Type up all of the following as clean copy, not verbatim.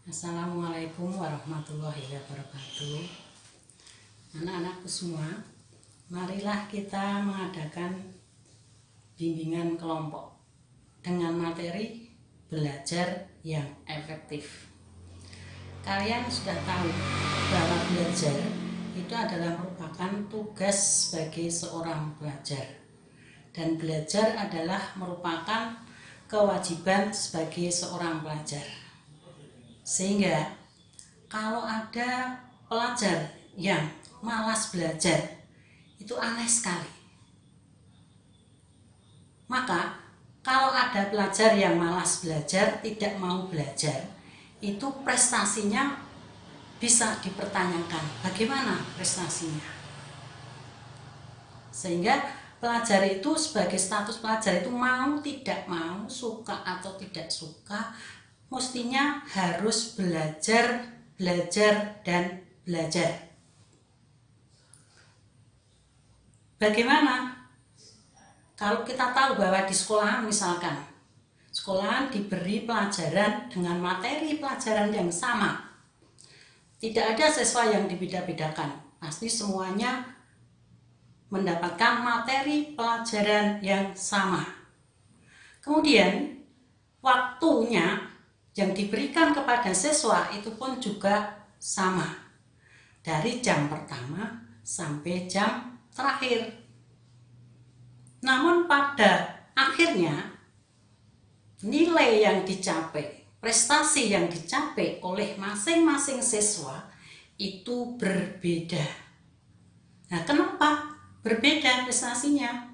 Assalamualaikum warahmatullahi wabarakatuh. Anak-anakku semua, marilah kita mengadakan bimbingan kelompok dengan materi belajar yang efektif. Kalian sudah tahu bahwa belajar itu adalah merupakan tugas sebagai seorang pelajar, dan belajar adalah merupakan kewajiban sebagai seorang pelajar. Sehingga kalau ada pelajar yang malas belajar, itu aneh sekali. Maka kalau ada pelajar yang malas belajar, tidak mau belajar, itu prestasinya bisa dipertanyakan. Bagaimana prestasinya? Sehingga pelajar itu sebagai status pelajar itu mau tidak mau, suka atau tidak suka, mestinya harus belajar, dan belajar. Bagaimana? Kalau kita tahu bahwa di sekolahan misalkan, sekolahan diberi pelajaran dengan materi pelajaran yang sama. Tidak ada siswa yang dibeda-bedakan. Pasti semuanya mendapatkan materi pelajaran yang sama. Kemudian waktunya yang diberikan kepada siswa itu pun juga sama, dari jam pertama sampai jam terakhir. Namun pada akhirnya nilai yang dicapai, prestasi yang dicapai oleh masing-masing siswa itu berbeda. Nah, kenapa berbeda prestasinya?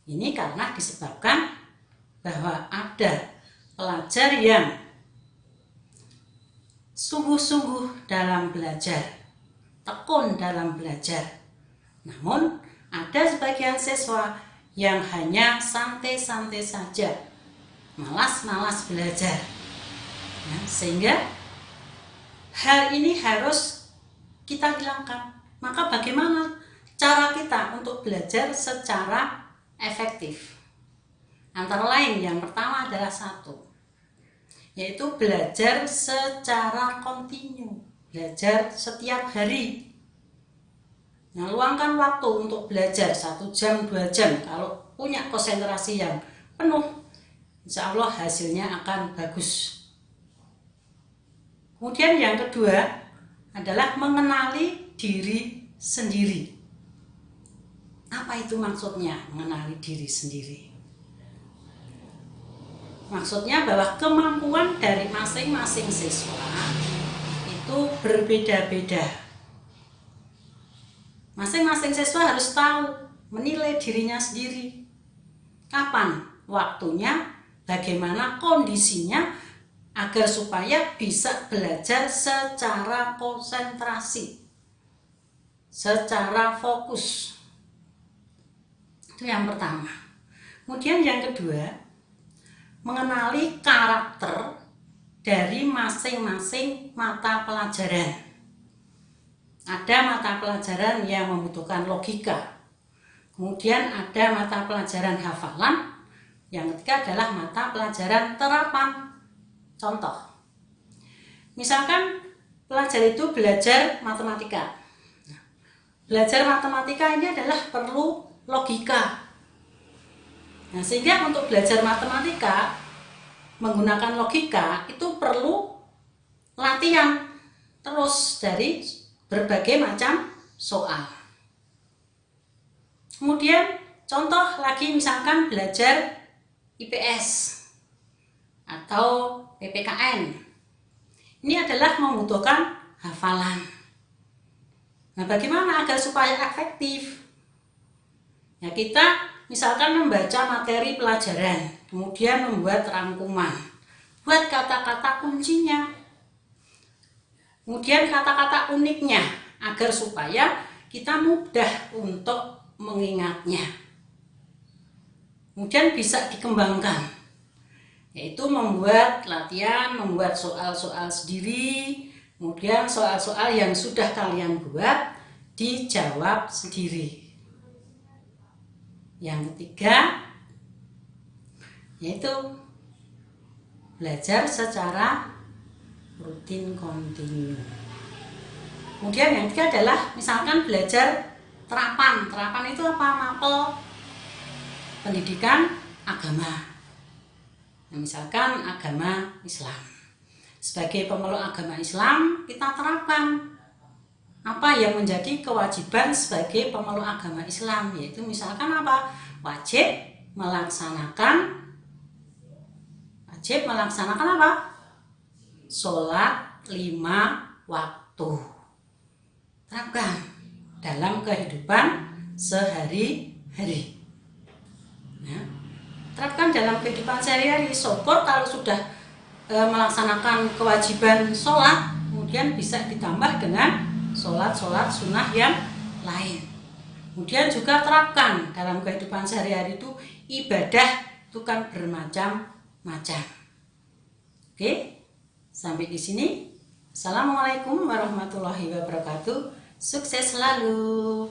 Ini karena disebabkan bahwa ada pelajar yang sungguh-sungguh dalam belajar, tekun dalam belajar. Namun ada sebagian siswa yang hanya santai-santai saja, malas-malas belajar. Ya, sehingga hal ini harus kita hilangkan. Maka bagaimana cara kita untuk belajar secara efektif? Antara lain yang pertama adalah satu, yaitu belajar secara kontinu, belajar setiap hari. Nah, luangkan waktu untuk belajar 1 jam, 2 jam. Kalau punya konsentrasi yang penuh, insya Allah hasilnya akan bagus. Kemudian yang kedua adalah mengenali diri sendiri. Apa itu maksudnya mengenali diri sendiri? Maksudnya bahwa kemampuan dari masing-masing siswa itu berbeda-beda. Masing-masing siswa harus tahu menilai dirinya sendiri. Kapan waktunya, bagaimana kondisinya, agar supaya bisa belajar secara konsentrasi, secara fokus. Itu yang pertama. Kemudian yang kedua, mengenali karakter dari masing-masing mata pelajaran. Ada mata pelajaran yang membutuhkan logika. Kemudian ada mata pelajaran hafalan. Yang ketiga adalah mata pelajaran terapan. Contoh, misalkan pelajar itu belajar matematika. Belajar matematika ini adalah perlu logika. Nah, sehingga untuk belajar matematika menggunakan logika itu perlu latihan terus dari berbagai macam soal. Kemudian contoh lagi misalkan belajar IPS atau PPKN. Ini adalah membutuhkan hafalan. Nah, bagaimana agar supaya efektif? Ya, kita misalkan membaca materi pelajaran, kemudian membuat rangkuman, buat kata-kata kuncinya, kemudian kata-kata uniknya, agar supaya kita mudah untuk mengingatnya. Kemudian bisa dikembangkan, yaitu membuat latihan, membuat soal-soal sendiri, kemudian soal-soal yang sudah kalian buat dijawab sendiri. Yang ketiga, yaitu belajar secara rutin, kontinu. Kemudian yang ketiga adalah misalkan belajar terapan. Terapan itu apa? Mapel pendidikan agama. Nah, misalkan agama Islam. Sebagai pemeluk agama Islam, kita terapkan apa yang menjadi kewajiban sebagai pemeluk agama Islam, yaitu misalkan apa? Wajib melaksanakan apa? Sholat 5 waktu. Terapkan dalam kehidupan sehari-hari. Ya. Terapkan dalam kehidupan sehari-hari. Syukur kalau sudah melaksanakan kewajiban sholat, kemudian bisa ditambah dengan sholat sunnah yang lain. Kemudian juga terapkan dalam kehidupan sehari-hari itu ibadah itu kan bermacam-macam. Oke, sampai di sini. Assalamualaikum warahmatullahi wabarakatuh. Sukses selalu.